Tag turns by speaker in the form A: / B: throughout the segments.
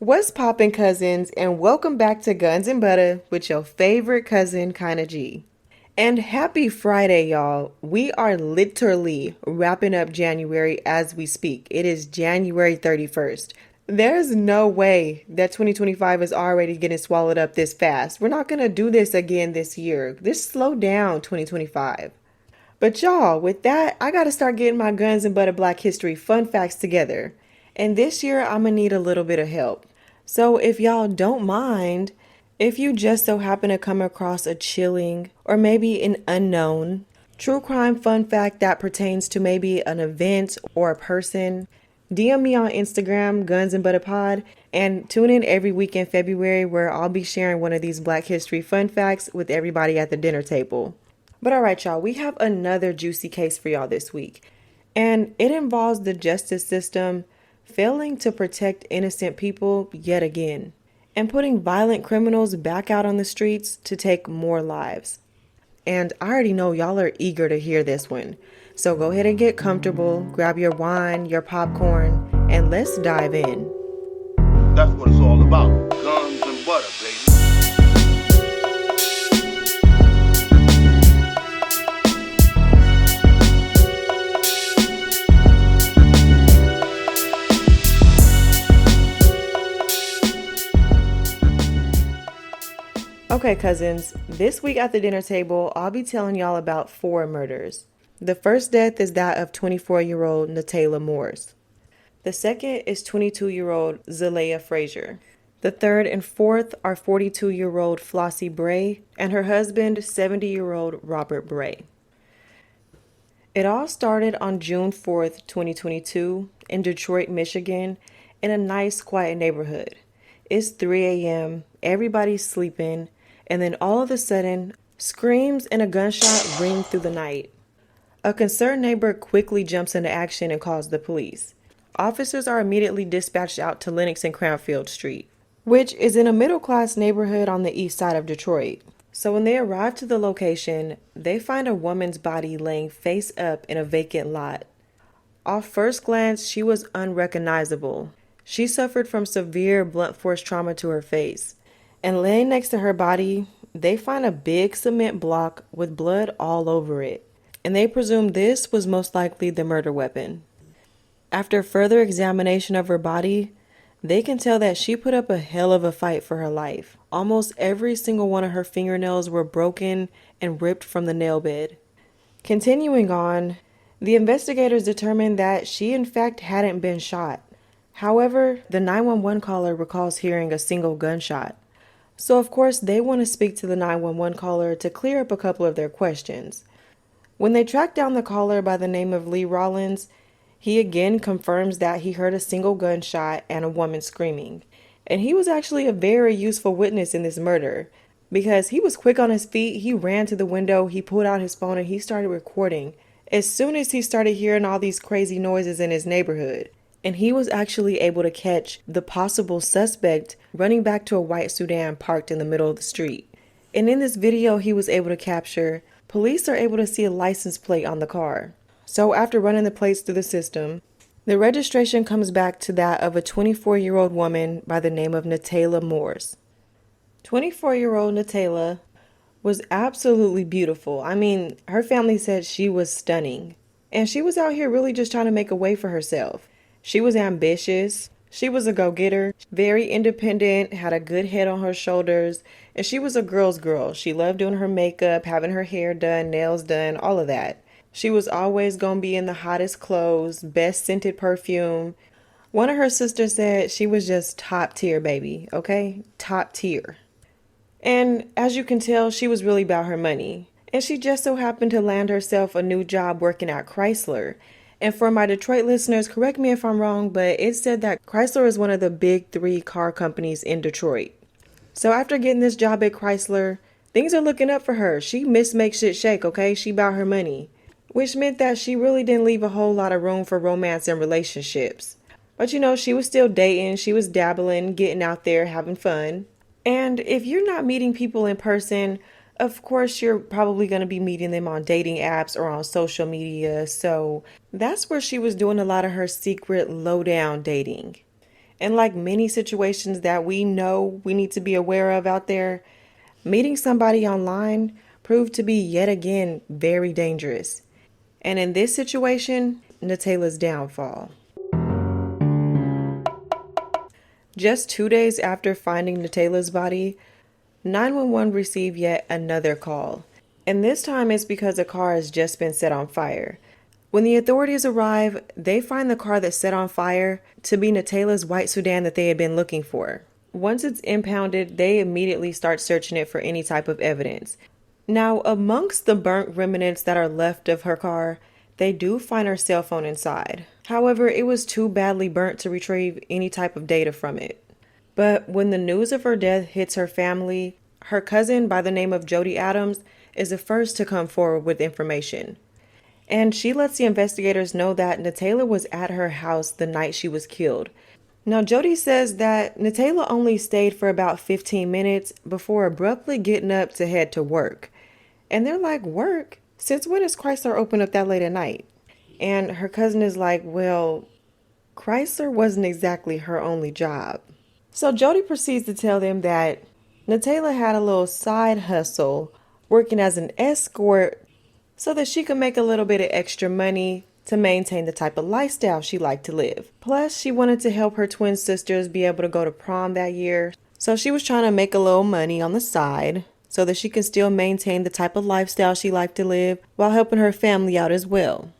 A: What's poppin', cousins, and welcome back to Guns and Butter with your favorite cousin, Kinda G. And happy Friday, y'all. We are literally wrapping up January as we speak. It is January 31st. There's no way that 2025 is already getting swallowed up this fast. We're not gonna do this again this year. Just slow down, 2025. But y'all, with that, I gotta start getting my Guns and Butter Black History fun facts together. And this year, I'm gonna need a little bit of help. So if y'all don't mind, if you just so happen to come across a chilling or maybe an unknown true crime fun fact that pertains to maybe an event or a person, DM me on Instagram, Guns and Butter Pod, and tune in every week in February where I'll be sharing one of these Black History fun facts with everybody at the dinner table. But all right, y'all, we have another juicy case for y'all this week. And it involves the justice system failing to protect innocent people yet again, and putting violent criminals back out on the streets to take more lives. And I already know y'all are eager to hear this one. So go ahead and get comfortable, grab your wine, your popcorn, and let's dive in.
B: That's what it's all about. Guns and butter, baby.
A: Okay, cousins, this week at the dinner table, I'll be telling y'all about 4 murders. The first death is that of 24-year-old Natayla Morse. The second is 22-year-old Zlayiah Frazier. The third and fourth are 42-year-old Flossie Bray and her husband, 70-year-old Robert Bray. It all started on June 4th, 2022, in Detroit, Michigan, in a nice, quiet neighborhood. It's 3 a.m., everybody's sleeping, and then all of a sudden, screams and a gunshot ring through the night. A concerned neighbor quickly jumps into action and calls the police. Officers are immediately dispatched out to Lenox and Cranfield Street, which is in a middle-class neighborhood on the east side of Detroit. So when they arrive to the location, they find a woman's body laying face up in a vacant lot. Off first glance, she was unrecognizable. She suffered from severe blunt force trauma to her face. And laying next to her body, they find a big cement block with blood all over it. And they presume this was most likely the murder weapon. After further examination of her body, they can tell that she put up a hell of a fight for her life. Almost every single one of her fingernails were broken and ripped from the nail bed. Continuing on, the investigators determined that she in fact hadn't been shot. However, the 911 caller recalls hearing a single gunshot. So of course they want to speak to the 911 caller to clear up a couple of their questions. When they track down the caller by the name of Lee Rollins, he again confirms that he heard a single gunshot and a woman screaming. And he was actually a very useful witness in this murder because he was quick on his feet, he ran to the window, he pulled out his phone and he started recording as soon as he started hearing all these crazy noises in his neighborhood. And he was actually able to catch the possible suspect running back to a white sedan parked in the middle of the street. And in this video he was able to capture, police are able to see a license plate on the car. So after running the plates through the system, the registration comes back to that of a 24-year-old woman by the name of Natayla Morse. 24-year-old Natayla was absolutely beautiful. I mean, her family said she was stunning. And she was out here really just trying to make a way for herself. She was ambitious, she was a go-getter, very independent, had a good head on her shoulders, and she was a girl's girl. She loved doing her makeup, having her hair done, nails done, all of that. She was always gonna be in the hottest clothes, best scented perfume. One of her sisters said she was just top tier, baby, okay? Top tier. And as you can tell, she was really about her money. And she just so happened to land herself a new job working at Chrysler. And for my Detroit listeners, correct me if I'm wrong, but it said that Chrysler is one of the big 3 car companies in Detroit. So after getting this job at Chrysler, things are looking up for her. She make shit shake, okay? She about her money. Which meant that she really didn't leave a whole lot of room for romance and relationships. But you know, she was still dating, she was dabbling, getting out there, having fun. And if you're not meeting people in person, of course, you're probably going to be meeting them on dating apps or on social media. So that's where she was doing a lot of her secret lowdown dating. And like many situations that we know we need to be aware of out there, meeting somebody online proved to be yet again very dangerous. And in this situation, Natayla's downfall. Just 2 days after finding Natayla's body, 911 received yet another call. And this time it's because a car has just been set on fire. When the authorities arrive, they find the car that set on fire to be Natayla's white sedan that they had been looking for. Once it's impounded, they immediately start searching it for any type of evidence. Now, amongst the burnt remnants that are left of her car, they do find her cell phone inside. However, it was too badly burnt to retrieve any type of data from it. But when the news of her death hits her family, her cousin by the name of Jody Adams is the first to come forward with information. And she lets the investigators know that Natayla was at her house the night she was killed. Now, Jody says that Natayla only stayed for about 15 minutes before abruptly getting up to head to work. And they're like, work? Since when is Chrysler open up that late at night? And her cousin is like, well, Chrysler wasn't exactly her only job. So Jody proceeds to tell them that Natayla had a little side hustle working as an escort so that she could make a little bit of extra money to maintain the type of lifestyle she liked to live. Plus, she wanted to help her twin sisters be able to go to prom that year. So she was trying to make a little money on the side so that she can still maintain the type of lifestyle she liked to live while helping her family out as well.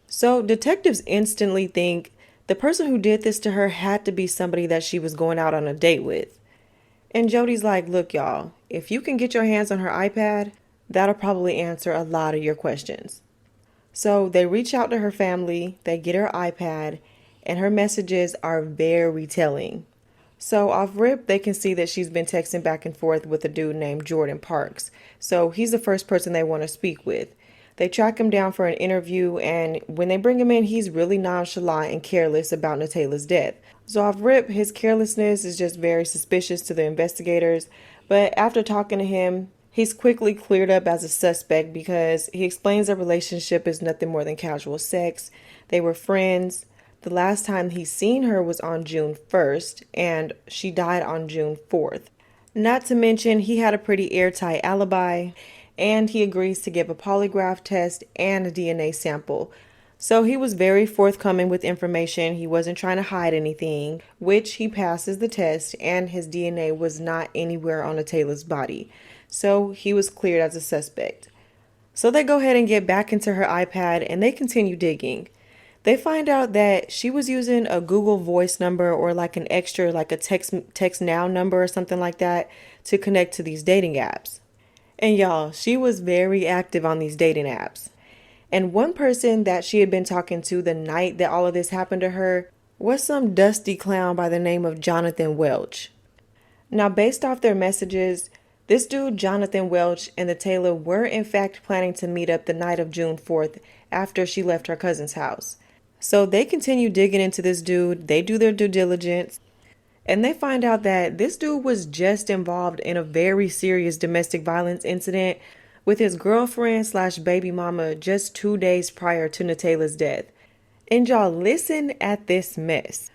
A: So detectives instantly think the person who did this to her had to be somebody that she was going out on a date with. And Jody's like, look, y'all, if you can get your hands on her iPad, that'll probably answer a lot of your questions. So they reach out to her family, they get her iPad, and her messages are very telling. So off rip, they can see that she's been texting back and forth with a dude named Jordan Parks. So he's the first person they want to speak with. They track him down for an interview, and when they bring him in, he's really nonchalant and careless about Natayla's death. So off rip, his carelessness is just very suspicious to the investigators. But after talking to him, he's quickly cleared up as a suspect because he explains their relationship is nothing more than casual sex. They were friends. The last time he seen her was on June 1st, and she died on June 4th. Not to mention, he had a pretty airtight alibi, and he agrees to give a polygraph test and a DNA sample. So he was very forthcoming with information. He wasn't trying to hide anything, which he passes the test, and his DNA was not anywhere on Natayla's body. So he was cleared as a suspect. So they go ahead and get back into her iPad, and they continue digging. They find out that she was using a Google Voice number or like an extra, like a text now number or something like that to connect to these dating apps. And y'all, she was very active on these dating apps. And one person that she had been talking to the night that all of this happened to her was some dusty clown by the name of Jonathan Welch. Now, based off their messages, this dude, Jonathan Welch, and Natayla were in fact planning to meet up the night of June 4th after she left her cousin's house. So they continue digging into this dude, they do their due diligence, and they find out that this dude was just involved in a very serious domestic violence incident with his girlfriend / baby mama just 2 days prior to Natayla's death. And y'all, listen at this mess.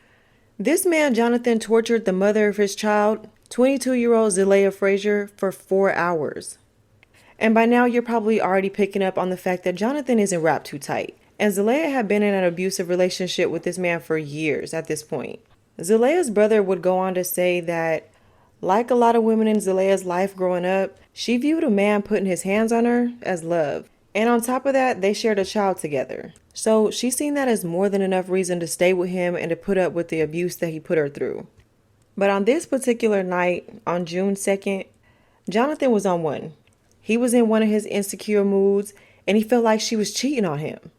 A: This man, Jonathan, tortured the mother of his child, 22-year-old Zlayiah Frazier, for 4 hours. And by now, you're probably already picking up on the fact that Jonathan isn't wrapped too tight. And Zlayiah had been in an abusive relationship with this man for years at this point. Zlayiah's brother would go on to say that, like a lot of women in Zlayiah's life growing up, she viewed a man putting his hands on her as love. And on top of that, they shared a child together. So she seen that as more than enough reason to stay with him and to put up with the abuse that he put her through. But on this particular night, on June 2nd, Jonathan was on one. He was in one of his insecure moods, and he felt like she was cheating on him.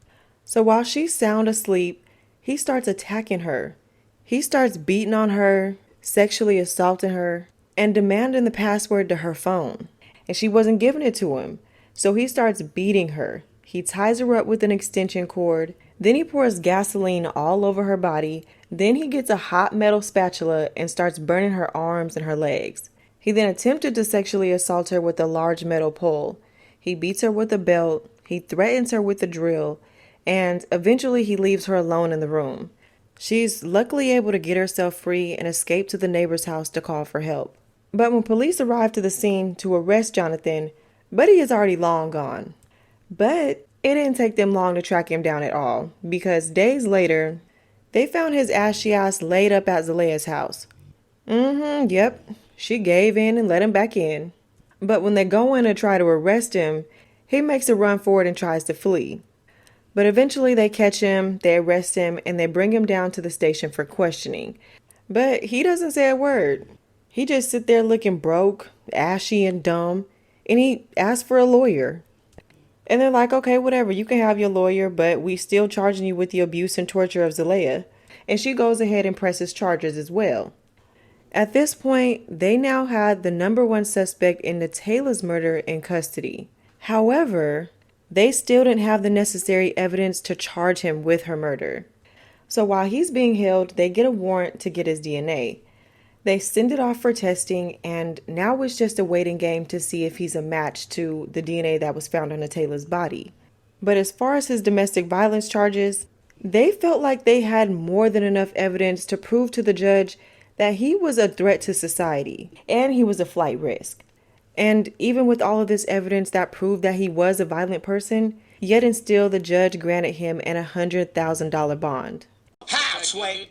A: So while she's sound asleep, he starts attacking her. He starts beating on her, sexually assaulting her, and demanding the password to her phone. And she wasn't giving it to him. So he starts beating her. He ties her up with an extension cord. Then he pours gasoline all over her body. Then he gets a hot metal spatula and starts burning her arms and her legs. He then attempted to sexually assault her with a large metal pole. He beats her with a belt. He threatens her with a drill. And eventually he leaves her alone in the room. She's luckily able to get herself free and escape to the neighbor's house to call for help. But when police arrive to the scene to arrest Jonathan, Buddy is already long gone. But it didn't take them long to track him down at all, because days later, they found his ashy ass laid up at Zlayiah's house. Yep, she gave in and let him back in. But when they go in to try to arrest him, he makes a run for it and tries to flee. But eventually they catch him, they arrest him, and they bring him down to the station for questioning. But he doesn't say a word. He just sit there looking broke, ashy, and dumb, and he asks for a lawyer. And they're like, okay, whatever, you can have your lawyer, but we still charging you with the abuse and torture of Zlayiah. And she goes ahead and presses charges as well. At this point, they now had the number one suspect in Natayla's murder in custody. However, they still didn't have the necessary evidence to charge him with her murder. So while he's being held, they get a warrant to get his DNA. They send it off for testing, and now it's just a waiting game to see if he's a match to the DNA that was found on Natayla's body. But as far as his domestic violence charges, they felt like they had more than enough evidence to prove to the judge that he was a threat to society and he was a flight risk. And even with all of this evidence that proved that he was a violent person, yet and still the judge granted him an $100,000 bond.
C: Halfway.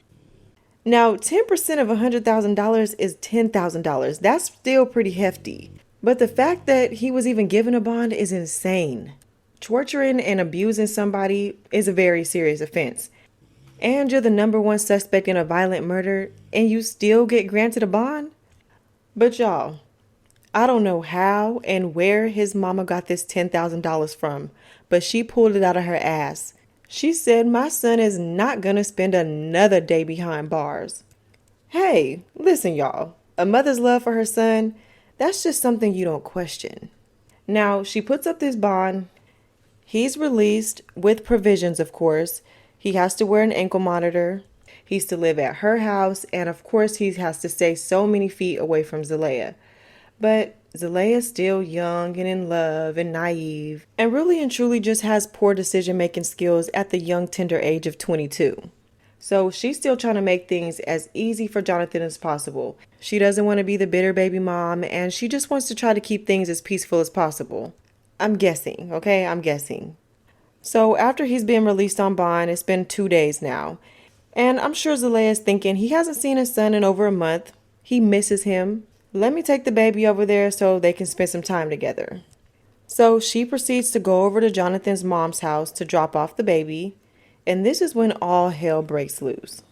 A: Now, 10% of $100,000 is $10,000. That's still pretty hefty. But the fact that he was even given a bond is insane. Torturing and abusing somebody is a very serious offense. And you're the number one suspect in a violent murder, and you still get granted a bond? But y'all, I don't know how and where his mama got this $10,000 from, but she pulled it out of her ass. She said, my son is not gonna spend another day behind bars. Hey, listen y'all, a mother's love for her son, that's just something you don't question. Now, she puts up this bond. He's released with provisions, of course. He has to wear an ankle monitor. He's to live at her house. And of course, he has to stay so many feet away from Zlayiah. But Zlayiah's still young and in love and naive, and really and truly just has poor decision-making skills at the young, tender age of 22. So she's still trying to make things as easy for Jonathan as possible. She doesn't want to be the bitter baby mom, and she just wants to try to keep things as peaceful as possible. I'm guessing, okay? I'm guessing. So after he's been released on bond, it's been 2 days now. And I'm sure Zlayiah's thinking he hasn't seen his son in over a month. He misses him. Let me take the baby over there so they can spend some time together. So she proceeds to go over to Jonathan's mom's house to drop off the baby. And this is when all hell breaks loose.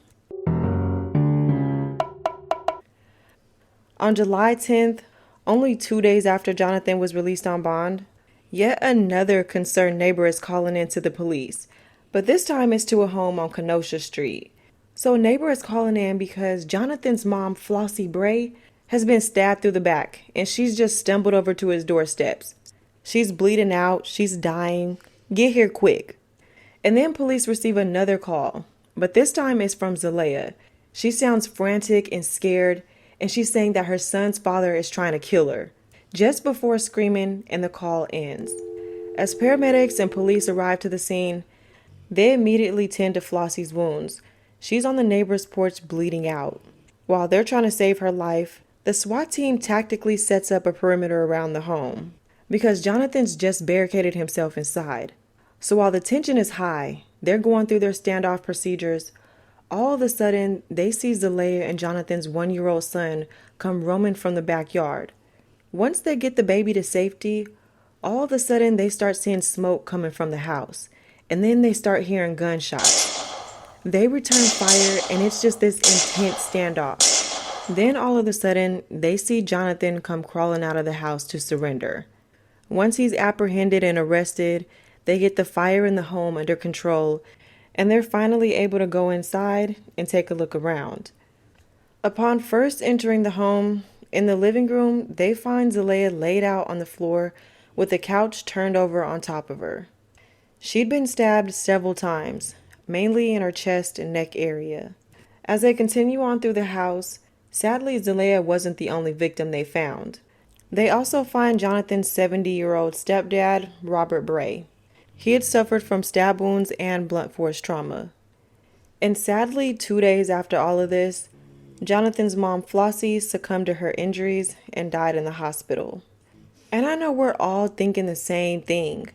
A: On July 10th, only 2 days after Jonathan was released on bond, yet another concerned neighbor is calling in to the police, but this time it's to a home on Kenosha Street. So a neighbor is calling in because Jonathan's mom, Flossie Bray, has been stabbed through the back, and she's just stumbled over to his doorsteps. She's bleeding out, she's dying. Get here quick. And then police receive another call, but this time it's from Zlayiah. She sounds frantic and scared, and she's saying that her son's father is trying to kill her. Just before screaming, and the call ends. As paramedics and police arrive to the scene, they immediately tend to Flossie's wounds. She's on the neighbor's porch bleeding out. While they're trying to save her life, the SWAT team tactically sets up a perimeter around the home because Jonathan's just barricaded himself inside. So while the tension is high, they're going through their standoff procedures. All of a sudden, they see Zlayiah and Jonathan's 1-year-old son come roaming from the backyard. Once they get the baby to safety, all of a sudden they start seeing smoke coming from the house, and then they start hearing gunshots. They return fire, and it's just this intense standoff. Then all of a sudden, they see Jonathan come crawling out of the house to surrender. Once he's apprehended and arrested, they get the fire in the home under control, and they're finally able to go inside and take a look around. Upon first entering the home, in the living room, they find Zlayiah laid out on the floor with the couch turned over on top of her. She'd been stabbed several times, mainly in her chest and neck area. As they continue on through the house, sadly, Zlayiah wasn't the only victim they found. They also find Jonathan's 70-year-old stepdad, Robert Bray. He had suffered from stab wounds and blunt force trauma. And sadly, 2 days after all of this, Jonathan's mom, Flossie, succumbed to her injuries and died in the hospital. And I know we're all thinking the same thing.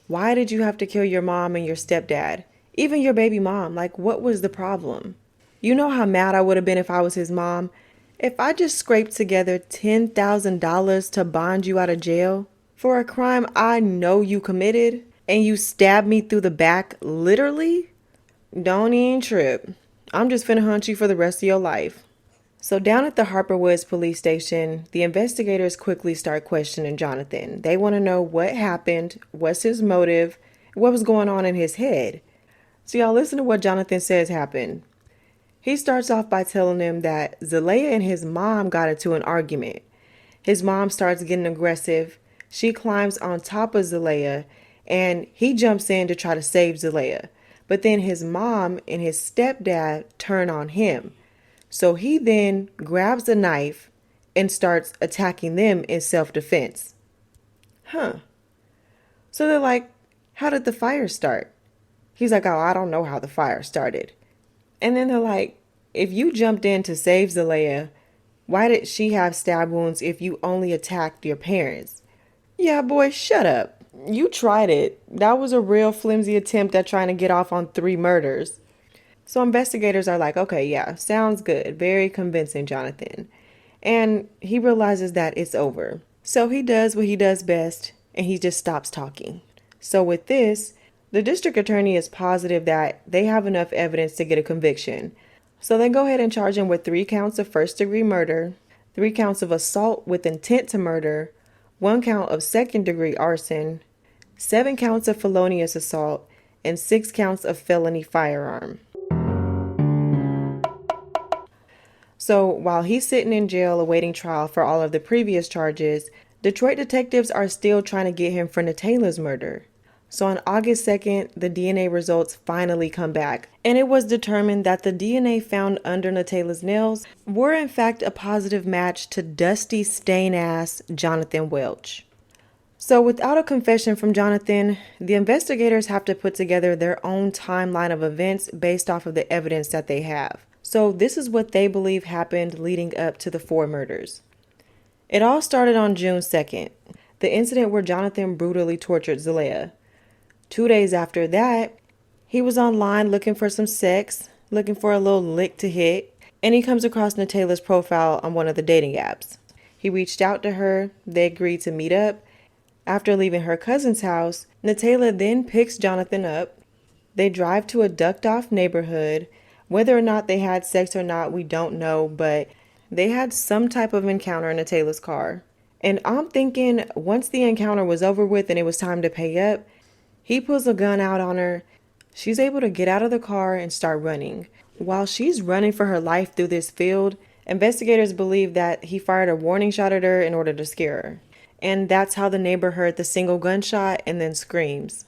A: Why did you have to kill your mom and your stepdad? Even your baby mom, like what was the problem? You know how mad I would have been if I was his mom? If I just scraped together $10,000 to bond you out of jail for a crime I know you committed and you stabbed me through the back, literally? Don't even trip. I'm just finna hunt you for the rest of your life. So down at the Harper Woods police station, the investigators quickly start questioning Jonathan. They want to know what happened, what's his motive, what was going on in his head. So y'all listen to what Jonathan says happened. He starts off by telling them that Zlayiah and his mom got into an argument. His mom starts getting aggressive. She climbs on top of Zlayiah and he jumps in to try to save Zlayiah. But then his mom and his stepdad turn on him. So he then grabs a knife and starts attacking them in self-defense. Huh. So they're like, how did the fire start? He's like, oh, I don't know how the fire started. And then they're like, if you jumped in to save Zlayiah, why did she have stab wounds if you only attacked your parents? Yeah, boy, shut up. You tried it. That was a real flimsy attempt at trying to get off on 3 murders. So investigators are like, okay, yeah, sounds good. Very convincing, Jonathan. And he realizes that it's over. So he does what he does best, and he just stops talking. So with this, the district attorney is positive that they have enough evidence to get a conviction. So they go ahead and charge him with 3 counts of first-degree murder, 3 counts of assault with intent to murder, 1 count of second-degree arson, 7 counts of felonious assault, and 6 counts of felony firearm. So while he's sitting in jail awaiting trial for all of the previous charges, Detroit detectives are still trying to get him for Natayla's murder. So on August 2nd, the DNA results finally come back, and it was determined that the DNA found under Natayla's nails were in fact a positive match to dusty, stain-ass Jonathan Welch. So without a confession from Jonathan, the investigators have to put together their own timeline of events based off of the evidence that they have. So this is what they believe happened leading up to the 4 murders. It all started on June 2nd, the incident where Jonathan brutally tortured Zlayiah. 2 days after that, he was online looking for some sex, looking for a little lick to hit, and he comes across Natayla's profile on one of the dating apps. He reached out to her, they agreed to meet up. After leaving her cousin's house, Natayla then picks Jonathan up. They drive to a ducked-off neighborhood. Whether or not they had sex or not, we don't know, but they had some type of encounter in Natayla's car. And I'm thinking once the encounter was over with and it was time to pay up, he pulls a gun out on her. She's able to get out of the car and start running. While she's running for her life through this field, investigators believe that he fired a warning shot at her in order to scare her. And that's how the neighbor heard the single gunshot and then screams.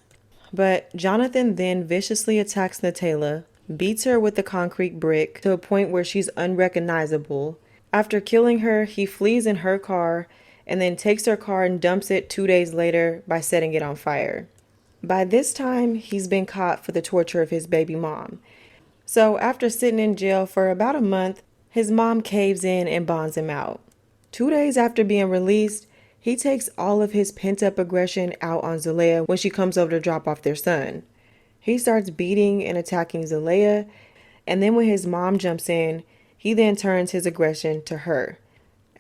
A: But Jonathan then viciously attacks Natayla, beats her with a concrete brick to a point where she's unrecognizable. After killing her, he flees in her car and then takes her car and dumps it 2 days later by setting it on fire. By this time, he's been caught for the torture of his baby mom. So after sitting in jail for about a month, his mom caves in and bonds him out. 2 days after being released, he takes all of his pent-up aggression out on Zlayiah when she comes over to drop off their son. He starts beating and attacking Zlayiah, and then when his mom jumps in, he then turns his aggression to her.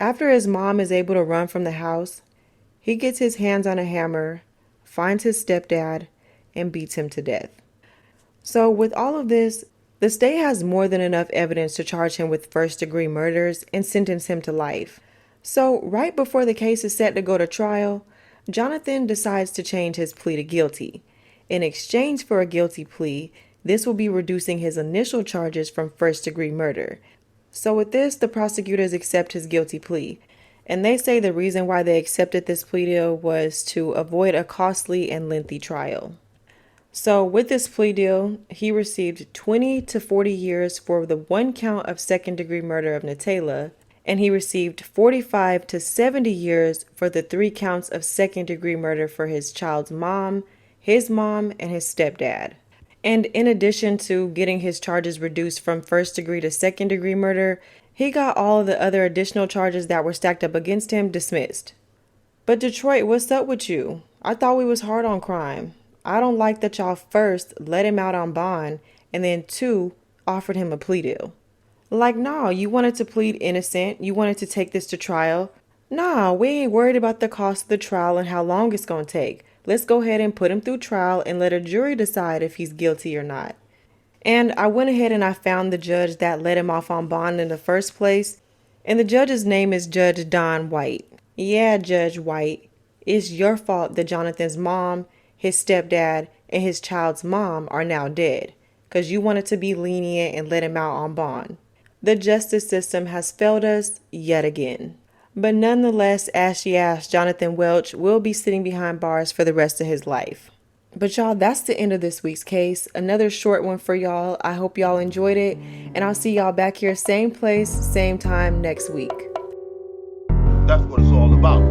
A: After his mom is able to run from the house, he gets his hands on a hammer, finds his stepdad, and beats him to death. So with all of this, the state has more than enough evidence to charge him with first-degree murders and sentence him to life. So right before the case is set to go to trial, Jonathan decides to change his plea to guilty. In exchange for a guilty plea, this will be reducing his initial charges from first-degree murder. So with this, the prosecutors accept his guilty plea. And they say the reason why they accepted this plea deal was to avoid a costly and lengthy trial. So with this plea deal, he received 20 to 40 years for the 1 count of second-degree murder of Natayla, and he received 45 to 70 years for the 3 counts of second-degree murder for his child's mom, and his stepdad. And in addition to getting his charges reduced from first degree to second degree murder, he got all of the other additional charges that were stacked up against him dismissed. But Detroit, what's up with you? I thought we was hard on crime. I don't like that y'all first let him out on bond and then two, offered him a plea deal. Like, nah, you wanted to plead innocent. You wanted to take this to trial. Nah, we ain't worried about the cost of the trial and how long it's gonna take. Let's go ahead and put him through trial and let a jury decide if he's guilty or not. And I went ahead and I found the judge that let him off on bond in the first place. And the judge's name is Judge Don White. Yeah, Judge White, it's your fault that Jonathan's mom, his stepdad, and his child's mom are now dead, 'cause you wanted to be lenient and let him out on bond. The justice system has failed us yet again. But nonetheless, ashy ass Jonathan Welch will be sitting behind bars for the rest of his life. But y'all, that's the end of this week's case. Another short one for y'all. I hope y'all enjoyed it. And I'll see y'all back here same place, same time next week.
B: That's what it's all about.